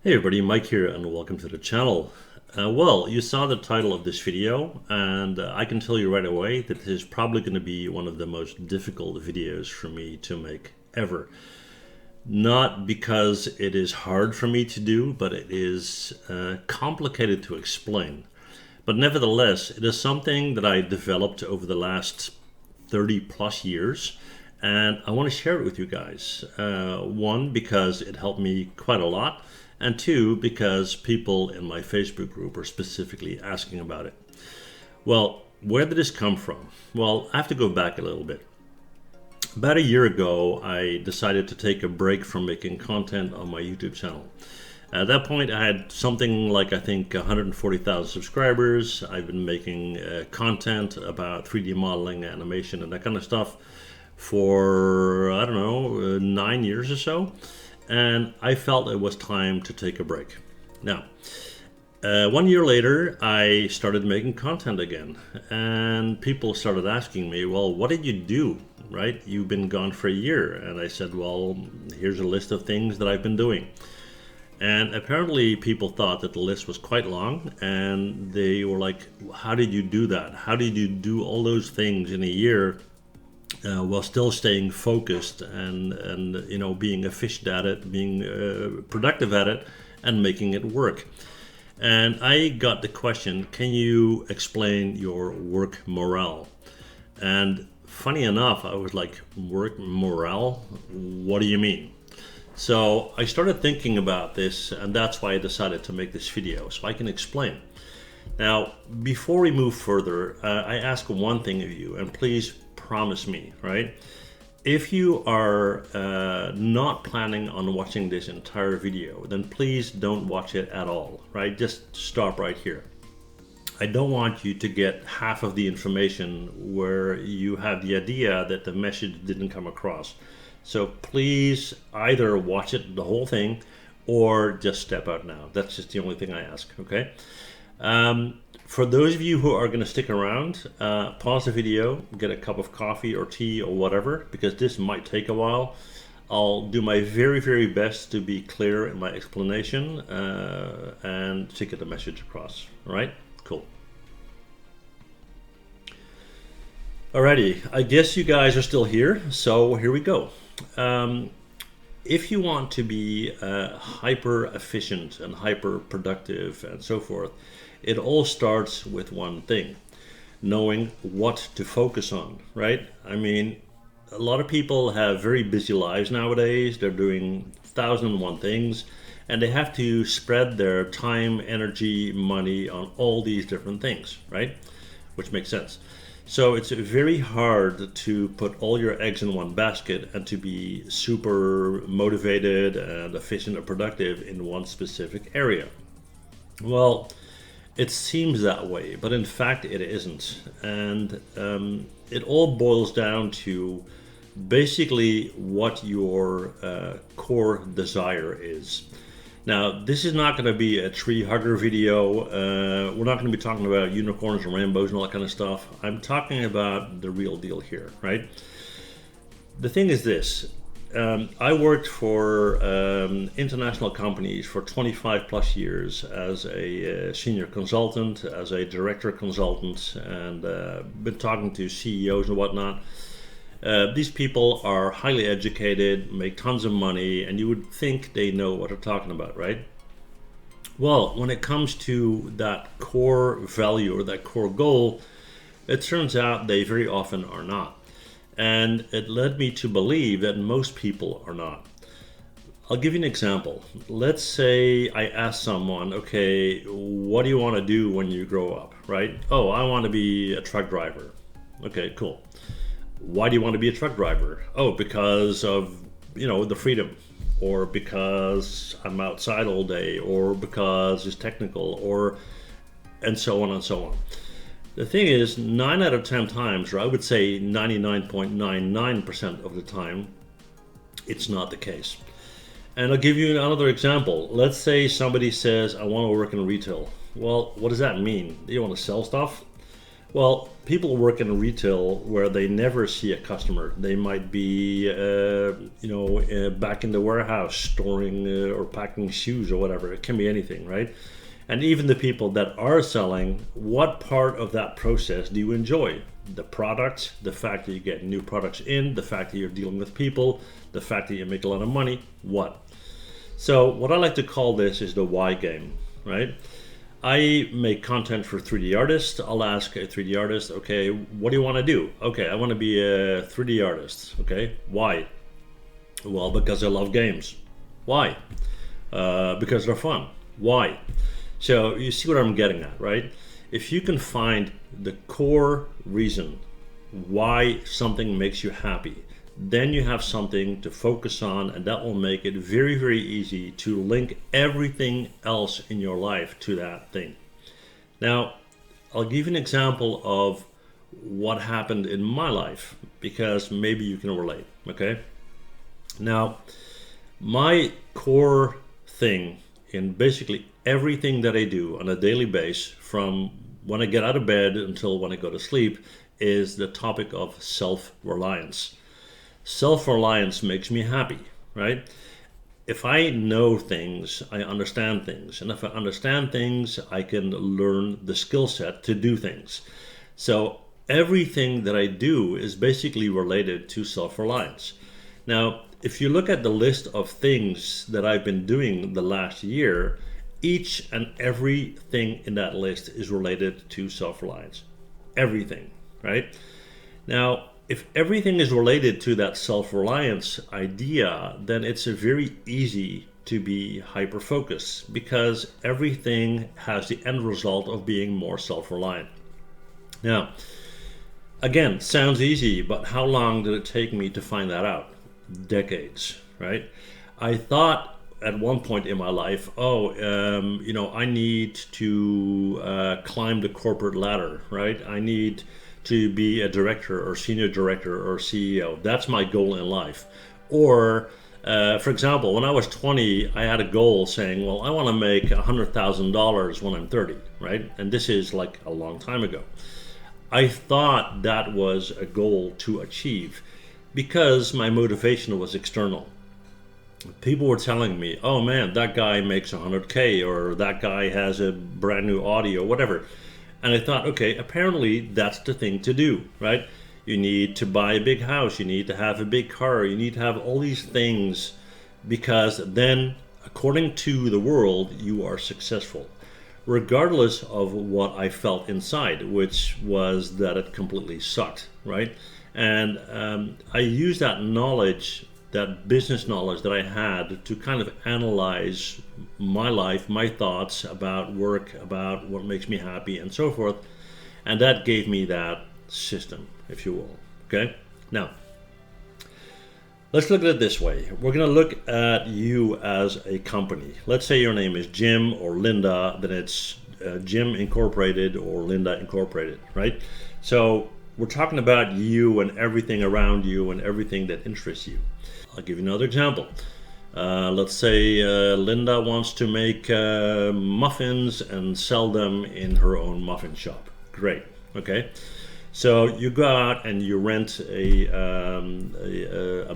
Hey everybody, Mike here and welcome to the channel. Well, you saw the title of this video and I can tell you right away that this is probably going to be one of the most difficult videos for me to make ever. Not because it is hard for me to do, but it is complicated to explain. But nevertheless, it is something that I developed over the last 30 plus years and I want to share it with you guys. One, because it helped me quite a lot, and two, because people in my Facebook group are specifically asking about it. Well, where did this come from? Well, I have to go back a little bit. About a year ago, I decided to take a break from making content on my YouTube channel. At that point, I had something like, I think, 140,000 subscribers. I've been making content about 3D modeling, animation, and that kind of stuff for, I don't know, 9 years or so. And I felt it was time to take a break. Now, 1 year later, I started making content again, and people started asking me, well, what did you do, right? You've been gone for a year. And I said, well, here's a list of things that I've been doing. And apparently people thought that the list was quite long, and they were like, how did you do that? How did you do all those things in a year while still staying focused and being efficient at it, being productive at it, and making it work? And I got the question, can you explain your work morale? And funny enough, I was like, work morale? What do you mean? So I started thinking about this, and that's why I decided to make this video, so I can explain. Now, before we move further, I ask one thing of you, and please promise me, right? If you are not planning on watching this entire video, then please don't watch it at all, right? Just stop right here. I don't want you to get half of the information where you have the idea that the message didn't come across. So please either watch it, the whole thing, or just step out now. That's just the only thing I ask, okay? For those of you who are going to stick around, pause the video, get a cup of coffee or tea or whatever, because this might take a while. I'll do my very, very best to be clear in my explanation and to get the message across. All right? Cool. Alrighty, I guess you guys are still here, so here we go. If you want to be hyper efficient and hyper productive and so forth, it all starts with one thing: knowing what to focus on, right? I mean, a lot of people have very busy lives nowadays. They're doing 1,001 things, and they have to spread their time, energy, money on all these different things, right? Which makes sense. So it's very hard to put all your eggs in one basket and to be super motivated and efficient and productive in one specific area. Well, it seems that way, but in fact it isn't. And it all boils down to basically what your core desire is. Now, this is not going to be a tree hugger video. We're not going to be talking about unicorns and rainbows and all that kind of stuff. I'm talking about the real deal here, right? The thing is this. I worked for international companies for 25 plus years as a senior consultant, as a director consultant, and been talking to CEOs and whatnot. These people are highly educated, make tons of money, and you would think they know what they're talking about, right? Well, when it comes to that core value or that core goal, it turns out they very often are not. And it led me to believe that most people are not. I'll give you an example. Let's say I ask someone, okay, what do you want to do when you grow up, right? Oh, I want to be a truck driver. Okay, cool. Why do you want to be a truck driver? Oh, because of, the freedom, or because I'm outside all day, or because it's technical, or and so on and so on. The thing is, 9 out of 10 times, or I would say 99.99% of the time, it's not the case. And I'll give you another example. Let's say somebody says, I want to work in retail. Well, what does that mean? Do you want to sell stuff? Well, people work in retail where they never see a customer. They might be, back in the warehouse storing or packing shoes or whatever. It can be anything, right? And even the people that are selling, what part of that process do you enjoy? The product, the fact that you get new products in, the fact that you're dealing with people, the fact that you make a lot of money, what? So what I like to call this is the why game, right? I make content for 3D artists. I'll ask a 3D artist, okay, what do you want to do? Okay, I want to be a 3D artist. Okay, why? Well, because I love games. Why? Because they're fun. Why? So you see what I'm getting at, right? If you can find the core reason why something makes you happy, then you have something to focus on, and that will make it very, very easy to link everything else in your life to that thing. Now, I'll give you an example of what happened in my life, because maybe you can relate, okay? Now, my core thing in basically everything that I do on a daily basis, from when I get out of bed until when I go to sleep, is the topic of self-reliance. Self-reliance makes me happy, right? If I know things, I understand things. And if I understand things, I can learn the skill set to do things. So everything that I do is basically related to self-reliance. Now, if you look at the list of things that I've been doing the last year, each and everything in that list is related to self-reliance. Everything, right? Now, if everything is related to that self-reliance idea, then it's very easy to be hyper-focused, because everything has the end result of being more self-reliant. Now, again, sounds easy, but how long did it take me to find that out? Decades, right? I thought at one point in my life, I need to climb the corporate ladder, right? I need to be a director or senior director or CEO. That's my goal in life. Or, for example, when I was 20, I had a goal saying, well, I want to make $100,000 when I'm 30, right? And this is like a long time ago. I thought that was a goal to achieve because my motivation was external. People were telling me, oh man, that guy makes 100K, or that guy has a brand new Audi or whatever. And I thought, okay, apparently that's the thing to do, right? You need to buy a big house, you need to have a big car, you need to have all these things, because then, according to the world, you are successful. Regardless of what I felt inside, which was that it completely sucked, right? And I used that knowledge, that business knowledge that I had, to kind of analyze my life, my thoughts about work, about what makes me happy, and so forth. And that gave me that system, if you will. Okay? Now, let's look at it this way. We're going to look at you as a company. Let's say your name is Jim or Linda, then it's Jim Incorporated or Linda Incorporated, right? So we're talking about you and everything around you and everything that interests you. I'll give you another example. Let's say Linda wants to make muffins and sell them in her own muffin shop. Great. Okay. So you go out and you rent a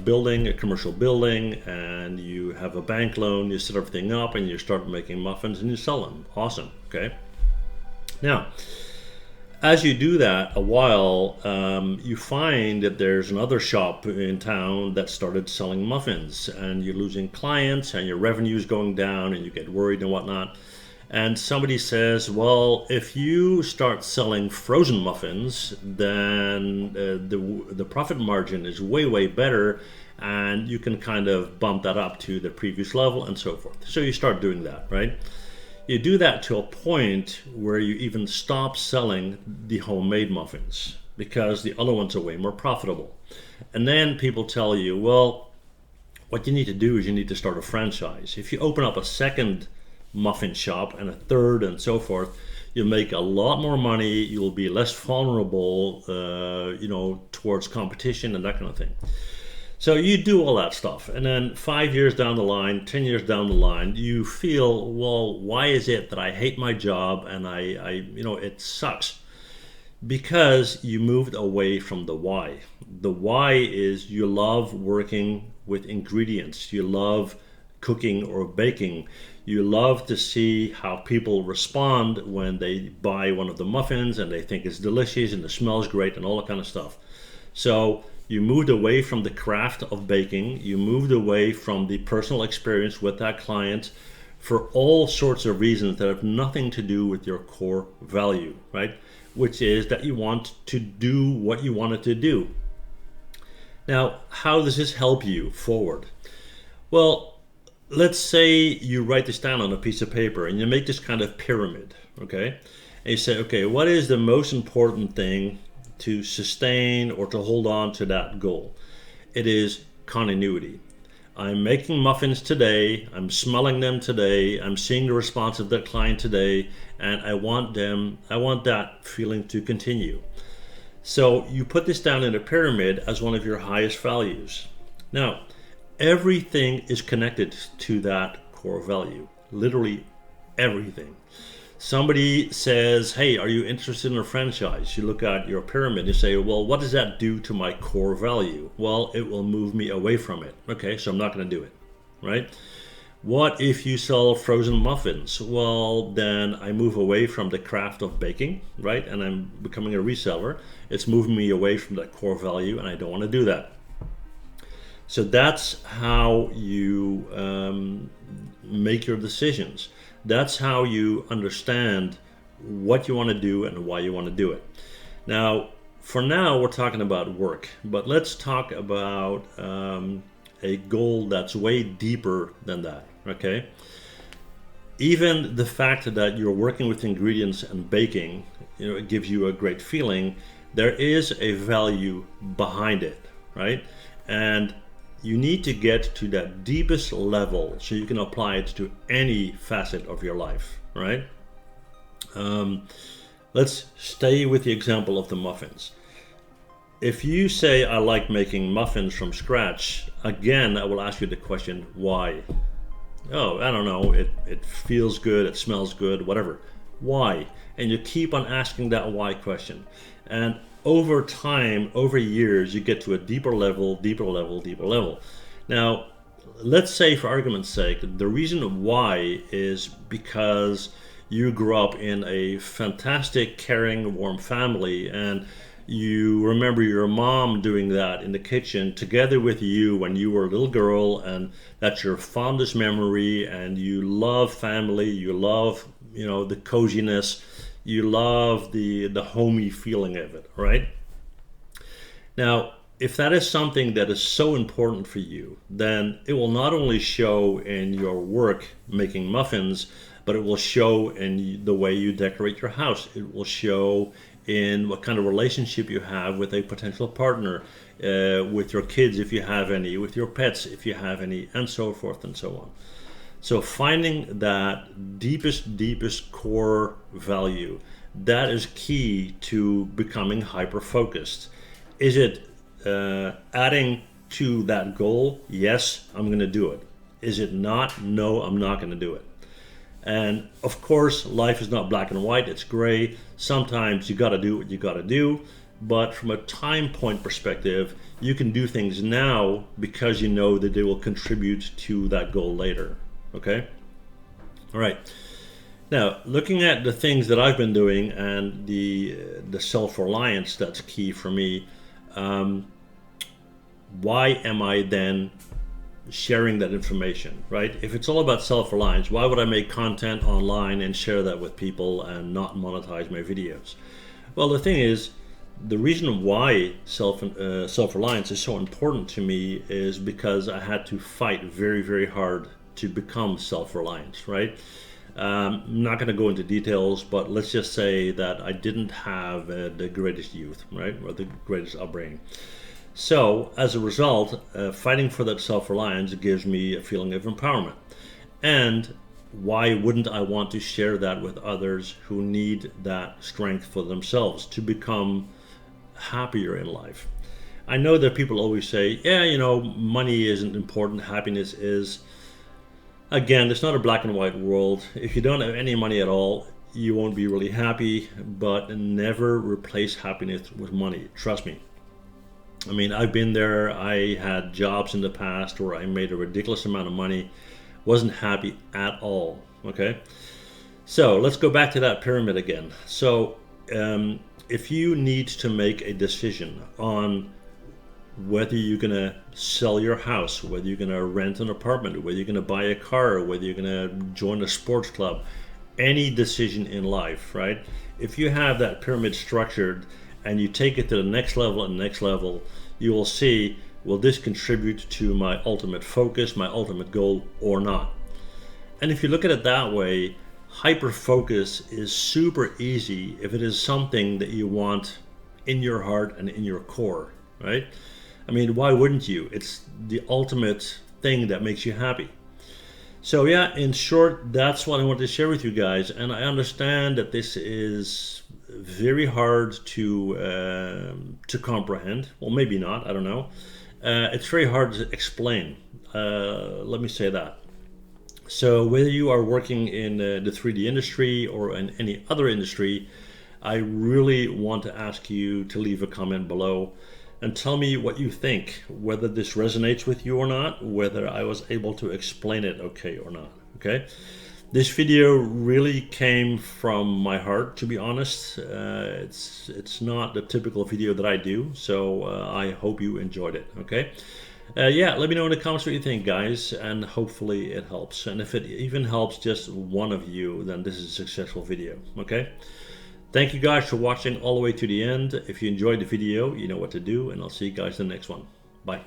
building, a commercial building, and you have a bank loan. You set everything up and you start making muffins and you sell them. Awesome. Okay. Now, as you do that a while, you find that there's another shop in town that started selling muffins, and you're losing clients and your revenue is going down and you get worried and whatnot. And somebody says, well, if you start selling frozen muffins, then the profit margin is way, way better, and you can kind of bump that up to the previous level and so forth. So you start doing that, right? You do that to a point where you even stop selling the homemade muffins because the other ones are way more profitable. And then people tell you, well, what you need to do is you need to start a franchise. If you open up a second muffin shop and a third and so forth, you'll make a lot more money. You'll be less vulnerable, towards competition and that kind of thing. So you do all that stuff, and then 5 years down the line, 10 years down the line, you feel, well, why is it that I hate my job and I it sucks? Because you moved away from the why. The why is you love working with ingredients. You love cooking or baking. You love to see how people respond when they buy one of the muffins and they think it's delicious and it smells great and all that kind of stuff. So you moved away from the craft of baking. You moved away from the personal experience with that client for all sorts of reasons that have nothing to do with your core value, right? Which is that you want to do what you wanted to do. Now, how does this help you forward? Well, let's say you write this down on a piece of paper and you make this kind of pyramid, okay? And you say, okay, what is the most important thing to sustain or to hold on to that goal? It is continuity. I'm making muffins today, I'm smelling them today, I'm seeing the response of that client today, and I want that feeling to continue. So you put this down in a pyramid as one of your highest values. Now, everything is connected to that core value, literally everything. Somebody says, hey, are you interested in a franchise? You look at your pyramid and say, well, what does that do to my core value? Well, it will move me away from it. Okay, so I'm not going to do it, right? What if you sell frozen muffins? Well, then I move away from the craft of baking, right? And I'm becoming a reseller. It's moving me away from that core value, and I don't want to do that. So that's how you make your decisions. That's how you understand what you want to do and why you want to do it. Now, for now, we're talking about work, but let's talk about a goal that's way deeper than that, okay? Even the fact that you're working with ingredients and baking, it gives you a great feeling. There is a value behind it, right? And you need to get to that deepest level so you can apply it to any facet of your life, right? Let's stay with the example of the muffins. If you say, I like making muffins from scratch, again, I will ask you the question, why? Oh, I don't know, it feels good, it smells good, whatever. Why? And you keep on asking that why question. And over time, over years, you get to a deeper level, deeper level, deeper level. Now, let's say for argument's sake, the reason why is because you grew up in a fantastic, caring, warm family, and you remember your mom doing that in the kitchen together with you when you were a little girl, and that's your fondest memory, and you love family, you love, the coziness, you love the homey feeling of it, right? Now, if that is something that is so important for you, then it will not only show in your work making muffins, but it will show in the way you decorate your house. It will show in what kind of relationship you have with a potential partner, with your kids if you have any, with your pets if you have any, and so forth and so on. So finding that deepest core value, that is key to becoming hyper-focused. Is it adding to that goal? Yes, I'm going to do it. Is it not? No, I'm not going to do it. And of course, life is not black and white, it's gray. Sometimes you got to do what you got to do. But from a time point perspective, you can do things now because you know that they will contribute to that goal later. Okay? All right. Now, looking at the things that I've been doing and the self-reliance that's key for me, why am I then sharing that information, right? If it's all about self-reliance, why would I make content online and share that with people and not monetize my videos? Well, the thing is, the reason why self-reliance is so important to me is because I had to fight very, very hard to become self-reliant, right? I'm not going to go into details, but let's just say that I didn't have the greatest youth, right, or the greatest upbringing. So as a result, fighting for that self-reliance gives me a feeling of empowerment. And why wouldn't I want to share that with others who need that strength for themselves to become happier in life? I know that people always say, yeah, money isn't important, happiness is. Again, it's not a black and white world. If you don't have any money at all, you won't be really happy, but never replace happiness with money. Trust me. I mean, I've been there. I had jobs in the past where I made a ridiculous amount of money, wasn't happy at all. Okay, so let's go back to that pyramid again. So if you need to make a decision on whether you're going to sell your house, whether you're going to rent an apartment, whether you're going to buy a car, whether you're going to join a sports club, any decision in life, right? If you have that pyramid structured and you take it to the next level and next level, you will see, will this contribute to my ultimate focus, my ultimate goal, or not? And if you look at it that way, hyper focus is super easy if it is something that you want in your heart and in your core, right? I mean, why wouldn't you? It's the ultimate thing that makes you happy. So yeah, in short, that's what I want to share with you guys. And I understand that this is very hard to comprehend. Well, maybe not. I don't know. It's very hard to explain. Let me say that. So whether you are working in the 3D industry or in any other industry, I really want to ask you to leave a comment below and tell me what you think, whether this resonates with you or not, whether I was able to explain it okay or not, okay? This video really came from my heart, to be honest. It's not the typical video that I do, so I hope you enjoyed it, okay? Yeah, let me know in the comments what you think, guys, and hopefully it helps. And if it even helps just one of you, then this is a successful video, okay? Thank you guys for watching all the way to the end. If you enjoyed the video, you know what to do, and I'll see you guys in the next one. Bye.